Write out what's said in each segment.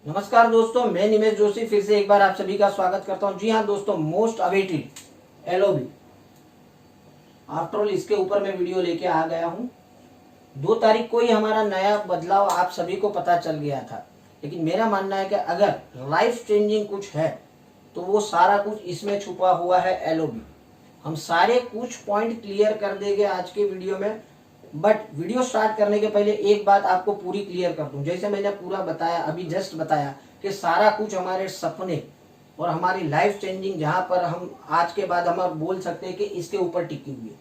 नमस्कार दोस्तों, मैं निमेश जोशी फिर से एक बार आप सभी का स्वागत करता हूं। जी हां दोस्तों, most awaited LOB after all इसके ऊपर मैं वीडियो लेके आ गया हूं। 2 तारीख को ही हमारा नया बदलाव आप सभी को पता चल गया था, लेकिन मेरा मानना है कि अगर लाइफ चेंजिंग कुछ है तो वो सारा कुछ इसमें छुपा हुआ है एलओबी। हम सारे कुछ पॉइंट क्लियर कर देंगे आज के वीडियो में। बट वीडियो स्टार्ट करने के पहले एक बात आपको पूरी क्लियर कर दूं। जैसे मैंने पूरा बताया, अभी जस्ट बताया कि सारा कुछ हमारे सपने और हमारी लाइफ चेंजिंग, जहां पर हम आज के बाद हम बोल सकते हैं कि इसके ऊपर टिकी हुई है।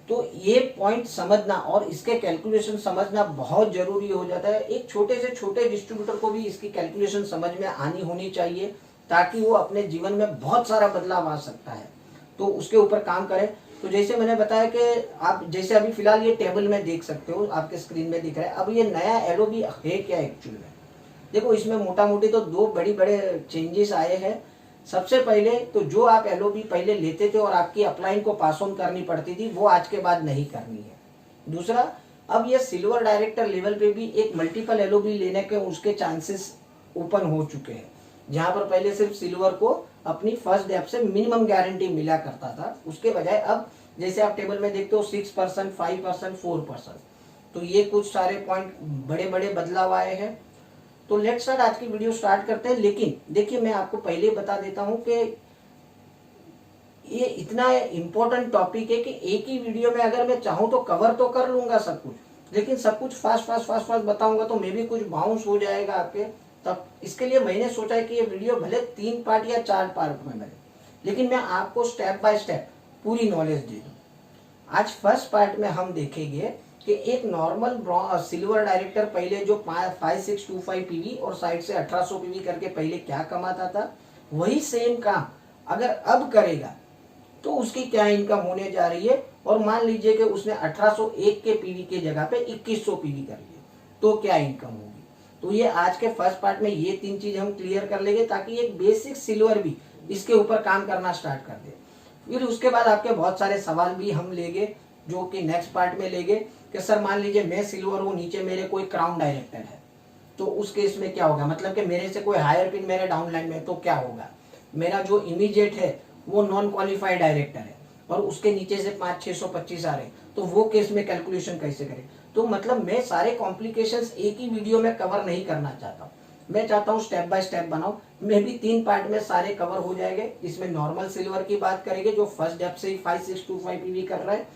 तो ये पॉइंट समझना और इसके कैलकुलेशन समझना बहुत जरूरी हो जाता है। एक छोटे से छोटे डिस्ट्रीब्यूटर को भी इसकी कैलकुलेशन समझ में आनी होनी चाहिए, ताकि वो अपने जीवन में बहुत सारा बदलाव आ सकता है। तो उसके ऊपर काम करें। तो जैसे मैंने बताया कि आप जैसे अभी फिलहाल ये टेबल में देख सकते हो, आपके स्क्रीन में दिख रहा है। अब ये नया एलओबी है क्या एक्चुअल में? देखो, इसमें मोटा मोटी तो 2 बड़ी बड़े चेंजेस आए हैं। सबसे पहले तो जो आप एलओबी पहले लेते थे और आपकी अपलाइन को पास ऑन करनी पड़ती थी, वो आज के बाद नहीं करनी है। दूसरा, अब ये सिल्वर डायरेक्टर लेवल पे भी एक मल्टीपल एलओबी लेने के उसके चांसेस ओपन हो चुके हैं। जहां पर पहले सिर्फ सिल्वर को अपनी फर्स्ट डेप से मिनिमम गारंटी मिला करता था, उसके बजाय अब जैसे आप टेबल में देखते हो 6%, 5%, 4%। तो ये कुछ सारे पॉइंट बड़े बड़े बदलाव आए हैं। तो लेट्स स्टार्ट, आज की वीडियो स्टार्ट करते हैं। लेकिन देखिए, मैं आपको पहले बता देता हूं कि ये इतना इंपॉर्टेंट टॉपिक है कि एक ही वीडियो में अगर मैं चाहूं तो कवर तो कर लूंगा सब कुछ, लेकिन सब कुछ फास्ट फास्ट फास्ट फास्ट बताऊंगा तो मे भी कुछ बाउंस हो जाएगा आपके। तब इसके लिए मैंने सोचा है कि ये वीडियो भले 3 पार्ट या 4 पार्ट में बने, लेकिन मैं आपको स्टेप बाय स्टेप पूरी नॉलेज दे दूं। आज फर्स्ट पार्ट में हम देखेंगे कि एक नॉर्मल सिल्वर डायरेक्टर पहले जो 5625 पीवी और साइड से 1800 पीवी करके पहले क्या कमाता था, वही सेम काम अगर अब करेगा तो उसकी क्या इनकम होने जा रही है। और मान लीजिए कि उसने 1801 के पीवी के जगह पे 2100 पीवी कर लिया, तो क्या इनकम होगी। तो ये आज के फर्स्ट पार्ट में ये 3 चीज हम क्लियर कर लेंगे, ताकि एक बेसिक सिल्वर भी इसके ऊपर काम करना स्टार्ट कर दे। फिर उसके बाद आपके बहुत सारे सवाल भी हम लेंगे, जो कि नेक्स्ट पार्ट में लेंगे कि सर मान लीजिए मैं सिल्वर हूँ, नीचे मेरे कोई क्राउन डायरेक्टर है, तो उस केस में क्या होगा। मतलब कि मेरे से कोई हायर पिन मेरे डाउनलाइन में, तो क्या होगा। मेरा जो इमीडिएट है वो नॉन क्वालिफाइड डायरेक्टर है और उसके नीचे से 5-625 आ रहे, तो वो केस में कैलकुलेशन कैसे करें। तो मतलब मैं सारे कॉम्प्लिकेशंस एक ही वीडियो में कवर नहीं करना चाहता हूँ। मैं चाहता हूँ स्टेप बाय स्टेप बनाओ। मैं भी 3 पार्ट में सारे कवर हो जाएंगे। इसमें नॉर्मल सिल्वर की बात करेंगे जो फर्स्ट डेप से ही 5625 पीवी कर रहा है।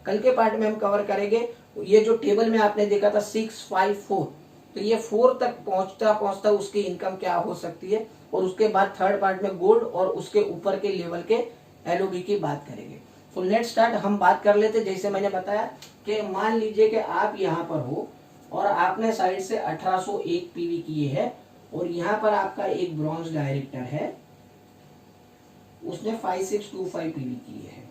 कल के पार्ट में हम कवर करेंगे ये जो टेबल में आपने देखा था 654, तो ये 4 तक पहुंचता पहुंचता उसकी इनकम क्या हो सकती है। और उसके बाद थर्ड पार्ट में गोल्ड और उसके ऊपर के लेवल के एलओबी की बात करेंगे। तो लेट्स स्टार्ट। हम बात कर लेते, जैसे मैंने बताया कि मान लीजिए कि आप यहाँ पर हो और आपने साइड से 1801 पीवी किए है और यहाँ पर आपका एक ब्रॉन्ज डायरेक्टर है, उसने 5625 पीवी किए है,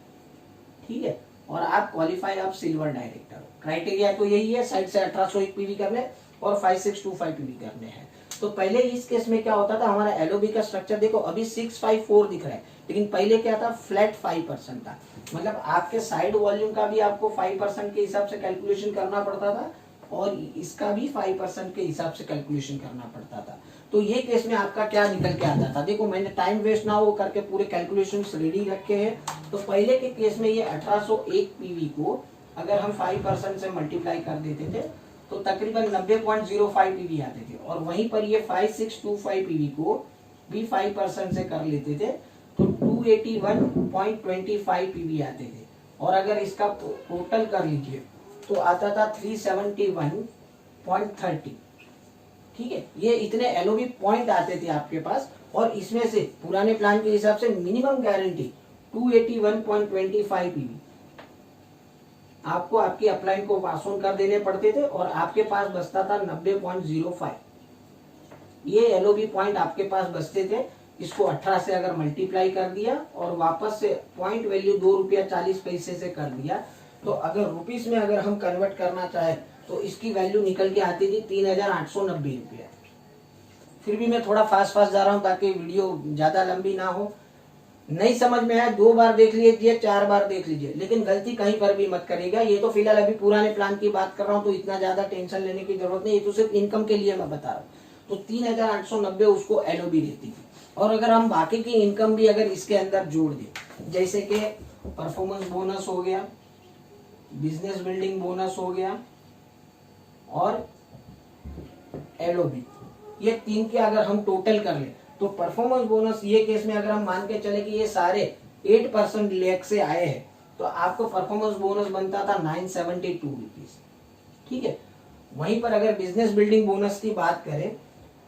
ठीक है। और आप क्वालिफाई, आप सिल्वर डायरेक्टर हो। क्राइटेरिया तो यही है, साइड से 1801 पीवी करने और 5625 पीवी करने हैं। तो पहले इस केस में क्या होता था, हमारा एलओबी का स्ट्रक्चर देखो, अभी 654 दिख रहा है, लेकिन पहले क्या था, फ्लैट 5% था। मतलब आपके साइड वॉल्यूम का भी आपको 5% के हिसाब से कैलकुलेशन करना पड़ता था और इसका भी 5% के हिसाब से कैलकुलेशन करना पड़ता था। तो ये केस में आपका क्या निकल के आता था, देखो मैंने टाइम वेस्ट ना हो करके पूरे कैलकुलेशन रेडी रखे हैं। तो पहले के केस में ये 1801 पीवी को अगर हम 5% से मल्टीप्लाई कर देते थे तो तकरीबन 90.05 पीवी आते थे। और वहीं पर ये 5625 पीवी को भी 5% से कर लेते थे तो 281.25 पीवी आते थे। और अगर इसका टोटल कर लीजिए तो आता था 371.30, ठीक है। ये इतने एलओबी पॉइंट आते थे आपके पास। और इसमें से पुराने प्लान के हिसाब से मिनिमम गारंटी 281.25 पीवी आपको आपकी अपलाइन को पास ऑन कर देने पड़ते थे और आपके पास बचता था 90.05। ये एलओबी पॉइंट आपके पास बचते थे। इसको 18 से अगर मल्टीप्लाई कर दिया और वापस से पॉइंट वैल्यू 2 रुपया 40 पैसे से कर दिया, तो अगर रुपीस में अगर हम कन्वर्ट करना चाहे तो इसकी वैल्यू निकल के आती थी 3890 रुपया। फिर भी मैं थोड़ा फास्ट फास्ट जा रहा हूँ ताकि वीडियो ज्यादा लंबी ना हो। नहीं समझ में आया 2 बार देख लीजिए, 4 बार देख लीजिए, लेकिन गलती कहीं पर भी मत करिएगा। ये तो फिलहाल अभी पुराने प्लान की बात कर रहा हूँ, तो इतना ज्यादा टेंशन लेने की जरूरत नहीं, ये तो सिर्फ इनकम के लिए मैं बता रहा हूँ। तो 3890 उसको एलओबी रहती थी। और अगर हम बाकी की इनकम भी अगर इसके अंदर जोड़ दें, जैसे कि परफॉर्मेंस बोनस हो गया, बिजनेस बिल्डिंग बोनस हो गया और एलओबी, ये तीन के अगर हम टोटल कर ले तो परफॉर्मेंस बोनस ये केस में अगर हम मान के चले कि ये सारे 8% लेख से आए हैं तो आपको परफॉर्मेंस बोनस बनता था 972 रुपीज। ठीक है। वहीं पर अगर बिजनेस बिल्डिंग बोनस की बात करें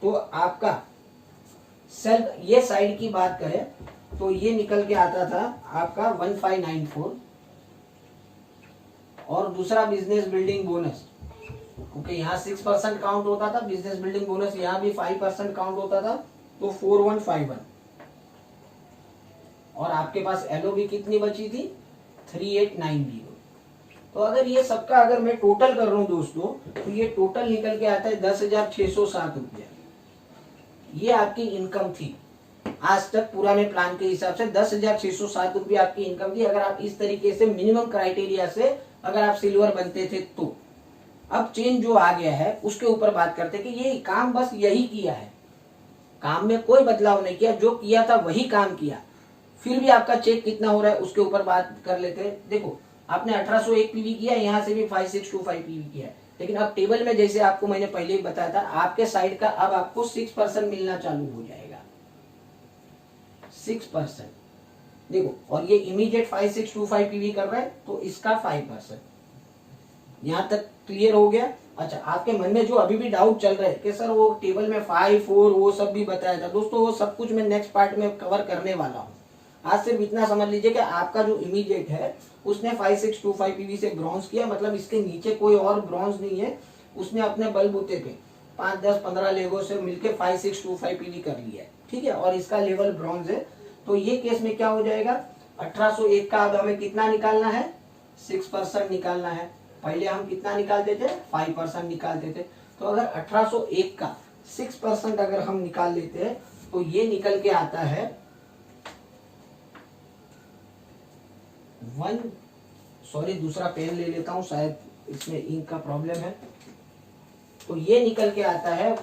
तो आपका सेल्फ ये साइड की बात करें तो ये निकल के आता था आपका 1594। और दूसरा बिजनेस बिल्डिंग बोनस, क्योंकि यहाँ 6% काउंट होता था, बिजनेस बिल्डिंग बोनस यहाँ भी 5% काउंट होता था, तो 4151। और आपके पास एलओबी कितनी बची थी 3890। तो अगर ये सबका अगर मैं टोटल कर रहा हूं दोस्तों तो ये टोटल निकल के आता है 10,607 रुपया। ये आपकी इनकम थी आज तक पुराने प्लान के हिसाब से 10,607 रुपया आपकी इनकम थी, अगर आप इस तरीके से मिनिमम क्राइटेरिया से अगर आप सिल्वर बनते थे तो। अब चेंज जो आ गया है उसके ऊपर बात करते कि ये काम बस यही किया है, काम में कोई बदलाव नहीं किया, जो किया था वही काम किया, फिर भी आपका चेक कितना हो रहा है उसके ऊपर बात कर लेते हैं। देखो आपने 1801 पीवी किया, यहाँ से भी 5625 पीवी किया है, लेकिन अब टेबल में जैसे आपको मैंने पहले ही बताया था आपके साइड का अब आपको 6% मिलना चालू हो जाएगा, 6%। देखो और ये इमीडिएट 5625 पीवी कर रहा है तो इसका 5%। यहां तक क्लियर हो गया। अच्छा, आपके मन में जो अभी भी डाउट चल रहा है कि सर वो टेबल में 5, 4 वो सब भी बताया था, दोस्तों वो सब कुछ मैं नेक्स्ट पार्ट में कवर करने वाला हूँ। आज सिर्फ इतना समझ लीजिए कि आपका जो इमीडिएट है उसने 5625 पीवी से ब्रॉन्ज किया, मतलब इसके नीचे कोई और ब्रॉन्ज नहीं है, उसने अपने बलबूते पे 5, 10, 15 लेगों से मिलकर 5625 पीवी कर लिया है। ठीक है, और इसका लेवल ब्रॉन्ज है। तो ये केस में क्या हो जाएगा, 1801 का अब हमें कितना निकालना है, 6% निकालना है। पहले हम कितना निकालते थे, 5% निकालते थे। तो अगर 1801 का 6% अगर हम निकाल लेते हैं तो ये निकल के आता है दूसरा पेन ले लेता हूं, शायद इसमें इंक का प्रॉब्लम है। तो ये निकल के आता है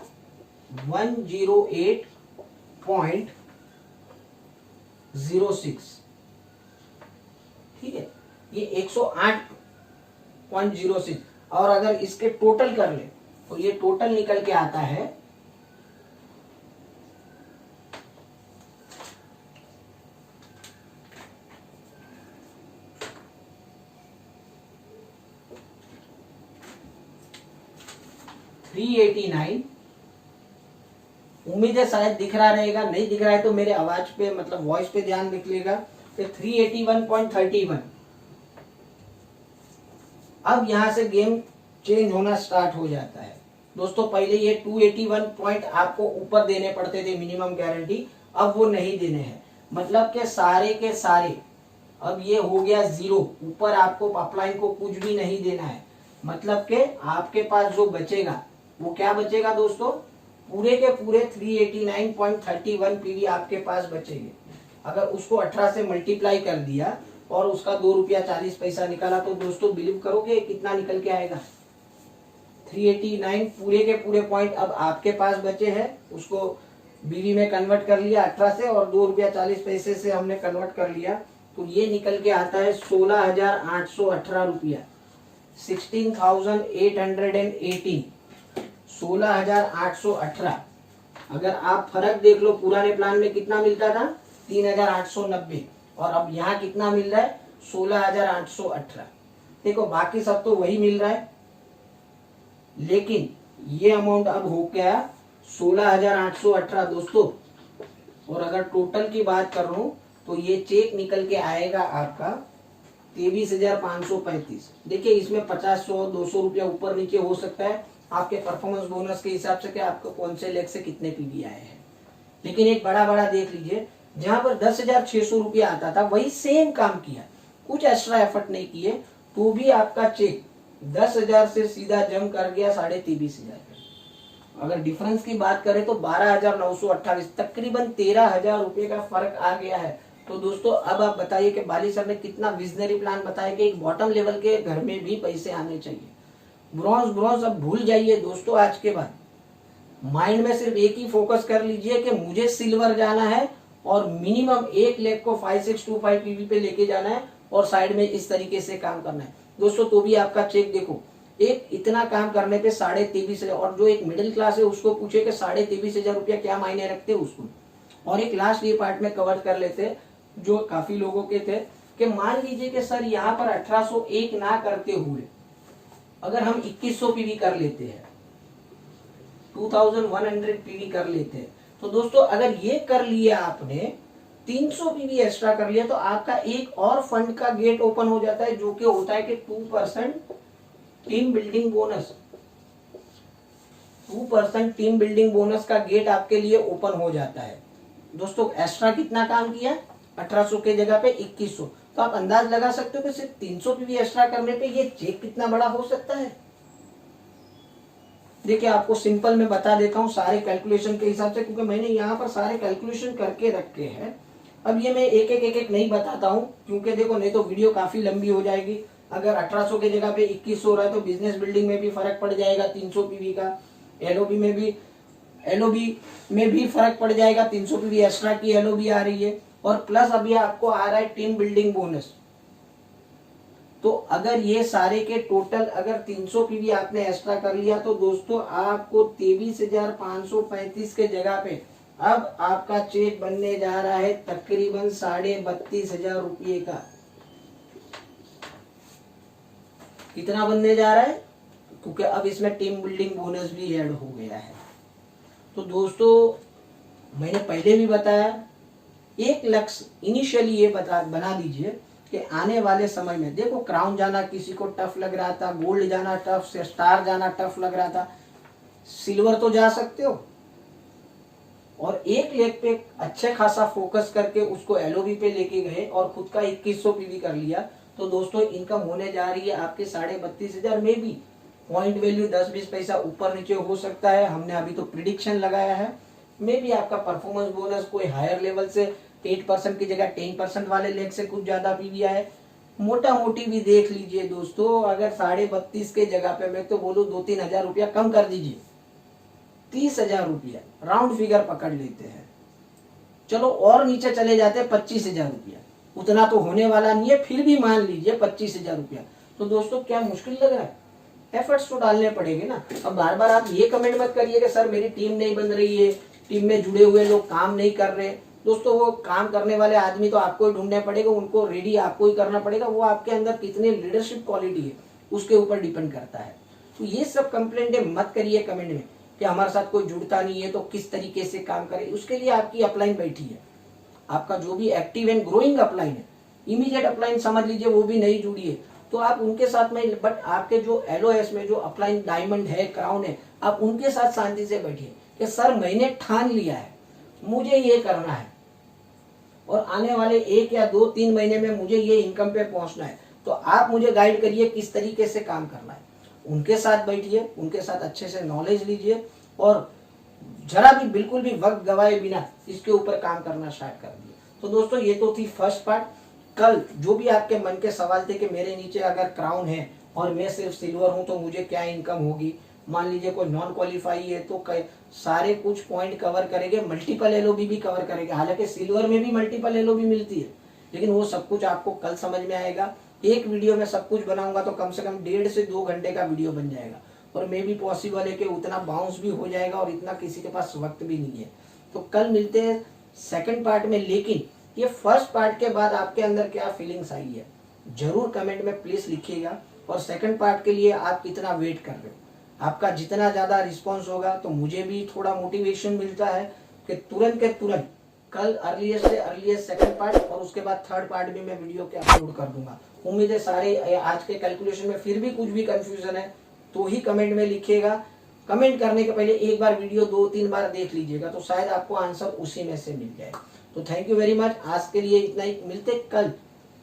108.06। ठीक है, ये 108.06। और अगर इसके टोटल कर ले तो ये टोटल निकल के आता है 389। उम्मीद है शायद दिख रहा रहेगा, नहीं दिख रहा है तो मेरे आवाज पे मतलब वॉइस पे ध्यान रख लेगा। 381.31। अब यहां से गेम चेंज होना स्टार्ट हो जाता है दोस्तों। पहले ये 281 पॉइंट आपको ऊपर देने पड़ते थे मिनिमम गारंटी, अब वो नहीं देने हैं, मतलब के सारे अब ये हो गया 0। ऊपर आपको अपलाइन को कुछ भी नहीं देना है, मतलब के आपके पास जो बचेगा वो क्या बचेगा दोस्तों, पूरे के पूरे 389.31 पीवी आपके पास बचेंगे। अगर उसको 18 से मल्टीप्लाई कर दिया और उसका 2 रुपया 40 पैसा निकाला तो दोस्तों बिलीव करोगे कितना निकल के आएगा, 389 पूरे के पूरे पॉइंट अब आपके पास बचे हैं। उसको बीवी में कन्वर्ट कर लिया 18 से और 2 रुपया 40 पैसे से हमने कन्वर्ट कर लिया, तो ये निकल के आता है 16,818 रुपया, 16,818, 16,818। अगर आप फर्क देख लो, पुराने प्लान में कितना मिलता था 3,890 और अब यहाँ कितना मिल रहा है 16,818। देखो बाकी सब तो वही मिल रहा है, लेकिन ये अमाउंट अब हो गया 16,818 दोस्तों। और अगर टोटल की बात कर रहा हूं तो ये चेक निकल के आएगा आपका 23,535। देखिए इसमें 50, 100, 200 रुपया ऊपर नीचे हो सकता है आपके परफॉर्मेंस बोनस के हिसाब से कि आपको कौन से लेग से कितने पीवी आए हैं। लेकिन एक बड़ा देख लीजिए, जहां पर 10,600 रुपया आता था वही सेम काम किया, कुछ एक्स्ट्रा एफर्ट नहीं किए, तो भी आपका चेक 10,000 से सीधा जम कर गया 23,500। अगर डिफरेंस की बात करें तो 12,928, तकरीबन 13,000 रुपये का फर्क आ गया है। तो दोस्तों अब आप बताइए कि बाली सर ने कितना विजनरी प्लान बताया कि एक बॉटम लेवल के घर में भी पैसे आने चाहिए। ब्रॉन्ज अब भूल जाइए दोस्तों आज के बाद। माइंड में सिर्फ एक ही फोकस कर लीजिए कि मुझे सिल्वर जाना है और मिनिमम 1 लाख को 5625 पीवी पे लेके जाना है और साइड में इस तरीके से काम करना है दोस्तों। तो भी आपका चेक देखो, एक इतना काम करने पे 23,500, और जो एक मिडिल क्लास है उसको पूछे कि 23,500 रुपया क्या मायने रखते उसको। और एक लास्ट ये पार्ट में कवर कर लेते जो काफी लोगों के थे कि मान लीजिए कि सर यहाँ पर 1801 ना करते हुए अगर हम 2100 पीवी कर लेते हैं, 2100 पीवी कर लेते हैं, तो दोस्तों अगर ये कर लिया आपने 300 पीवी एक्स्ट्रा कर लिया तो आपका एक और फंड का गेट ओपन हो जाता है जो कि होता है कि 2% team building bonus. 2% team building bonus का गेट आपके लिए ओपन हो जाता है दोस्तों। एक्स्ट्रा कितना काम किया, 1800 के जगह पे 2100, तो आप अंदाज लगा सकते हो कि सिर्फ 300 पीवी एक्स्ट्रा करने पे ये चेक कितना बड़ा हो सकता है। देखिए आपको सिंपल में बता देता हूँ सारे कैलकुलेशन के हिसाब से, क्योंकि मैंने यहाँ पर सारे कैलकुलेशन करके रखे हैं। अब ये मैं एक एक नहीं बताता हूँ क्योंकि देखो नहीं तो वीडियो काफी लंबी हो जाएगी। अगर 1800 के जगह पे 2100 हो रहा है तो बिजनेस बिल्डिंग में भी फर्क पड़ जाएगा 300 पीवी का, एलओबी में भी फर्क पड़ जाएगा, 300 पीवी एक्स्ट्रा की एलओबी आ रही है, और प्लस अभी आपको आ रहा है टीम बिल्डिंग बोनस। तो अगर ये सारे के टोटल अगर 300 पीवी आपने एक्स्ट्रा कर लिया तो दोस्तों आपको 23,535 के जगह पे अब आपका चेक बनने जा रहा है तकरीबन 32,500 रुपये का। कितना बनने जा रहा है, क्योंकि अब इसमें टीम बिल्डिंग बोनस भी ऐड हो गया है। तो दोस्तों मैंने पहले भी बताया, एक लक्ष्य इनिशियली ये बना दीजिए कि आने वाले समय में देखो क्राउन जाना किसी को टफ लग रहा था, गोल्ड जाना टफ, स्टार जाना टफ लग रहा था, सिल्वर तो जा सकते हो। और एक लेग पे अच्छे खासा फोकस करके उसको एलओबी पे लेके गए और खुद का 2100 पीवी कर लिया तो दोस्तों इनकम होने जा रही है आपके 32,500 में भी पॉइंट वैल्यू 10-20 पैसा ऊपर नीचे हो सकता है। हमने अभी तो प्रिडिक्शन लगाया है, मे भी आपका परफॉर्मेंस बोनस कोई हायर लेवल से 8% की जगह 10% वाले लेग से कुछ ज्यादा पीवी आए। मोटा मोटी भी देख लीजिए दोस्तों, अगर 32,500 के जगह पे मैं तो बोलूँ 2-3 हजार रुपया कम कर दीजिए, 30,000 रुपया राउंड फिगर पकड़ लेते हैं। चलो और नीचे चले जाते हैं 25,000 रुपया, उतना तो होने वाला नहीं है, फिर भी मान लीजिए 25,000 रुपया। तो दोस्तों क्या मुश्किल लग रहा है, एफर्ट्स तो डालने पड़ेंगे ना। अब बार बार आप ये कमेंट मत करिए कि सर मेरी टीम नहीं बन रही है, टीम में जुड़े हुए लोग काम नहीं कर रहे। दोस्तों वो काम करने वाले आदमी तो आपको ही ढूंढने पड़ेगा, उनको रेडी आपको ही करना पड़ेगा। वो आपके अंदर कितनी लीडरशिप क्वालिटी है उसके ऊपर डिपेंड करता है। तो ये सब कंप्लेंट मत करिए कमेंट में कि हमारे साथ कोई जुड़ता नहीं है तो किस तरीके से काम करे। उसके लिए आपकी अपलाइन बैठी है, आपका जो भी एक्टिव एंड ग्रोइंग अपलाइन है, इमीडिएट अपलाइन समझ लीजिए वो भी नहीं जुड़ी है तो आप उनके साथ में, बट आपके जो एलओएस में जो अपलाइन डायमंड है, क्राउन है, आप उनके साथ शांति से बैठिए कि सर मैंने ठान लिया है मुझे ये करना है और आने वाले 1 या 2-3 महीने में मुझे ये इनकम पे पहुंचना है। तो आप मुझे गाइड करिए किस तरीके से काम करना है। उनके साथ बैठिए, उनके साथ अच्छे से नॉलेज लीजिए और जरा भी बिल्कुल भी वक्त गवाए बिना इसके ऊपर काम करना स्टार्ट कर दिए। तो दोस्तों ये तो थी फर्स्ट पार्ट। कल जो भी आपके मन के सवाल थे कि मेरे नीचे अगर क्राउन है और मैं सिर्फ सिल्वर हूं तो मुझे क्या इनकम होगी, मान लीजिए कोई नॉन क्वालिफाई है तो सारे कुछ पॉइंट कवर करेंगे, मल्टीपल एलओबी भी कवर करेंगे। हालांकि सिल्वर में भी मल्टीपल एलओबी मिलती है लेकिन वो सब कुछ आपको कल समझ में आएगा। एक वीडियो में सब कुछ बनाऊंगा तो कम से कम 1.5 से 2 घंटे का वीडियो बन जाएगा और मे भी पॉसिबल है कि उतना बाउंस भी हो जाएगा और इतना किसी के पास वक्त भी नहीं है। तो कल मिलते हैं सेकंड पार्ट में, लेकिन ये फर्स्ट पार्ट के बाद आपके अंदर क्या फीलिंग्स आई है जरूर कमेंट में प्लीज लिखिएगा। और सेकंड पार्ट के लिए आप कितना वेट कर रहे हो, आपका जितना ज्यादा रिस्पॉन्स होगा तो मुझे भी थोड़ा मोटिवेशन मिलता है कि तुरंत के तुरंत कल अर्लीस्ट से अर्लीस्ट सेकंड पार्ट और उसके बाद थर्ड पार्ट भी मैं वीडियो के अपलोड कर दूंगा। उम्मीद है सारे आज के कैलकुलेशन में फिर भी कुछ भी कंफ्यूजन है तो ही कमेंट में लिखिएगा। कमेंट करने के पहले एक बार वीडियो 2-3 बार देख लीजिएगा तो शायद आपको आंसर उसी में से मिल जाए। तो थैंक यू वेरी मच, आज के लिए इतना ही। मिलते कल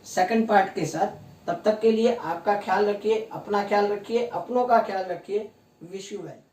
सेकंड पार्ट के साथ, तब तक के लिए आपका ख्याल रखिए, अपना ख्याल रखिए, अपनों का ख्याल रखिए। Wish you well.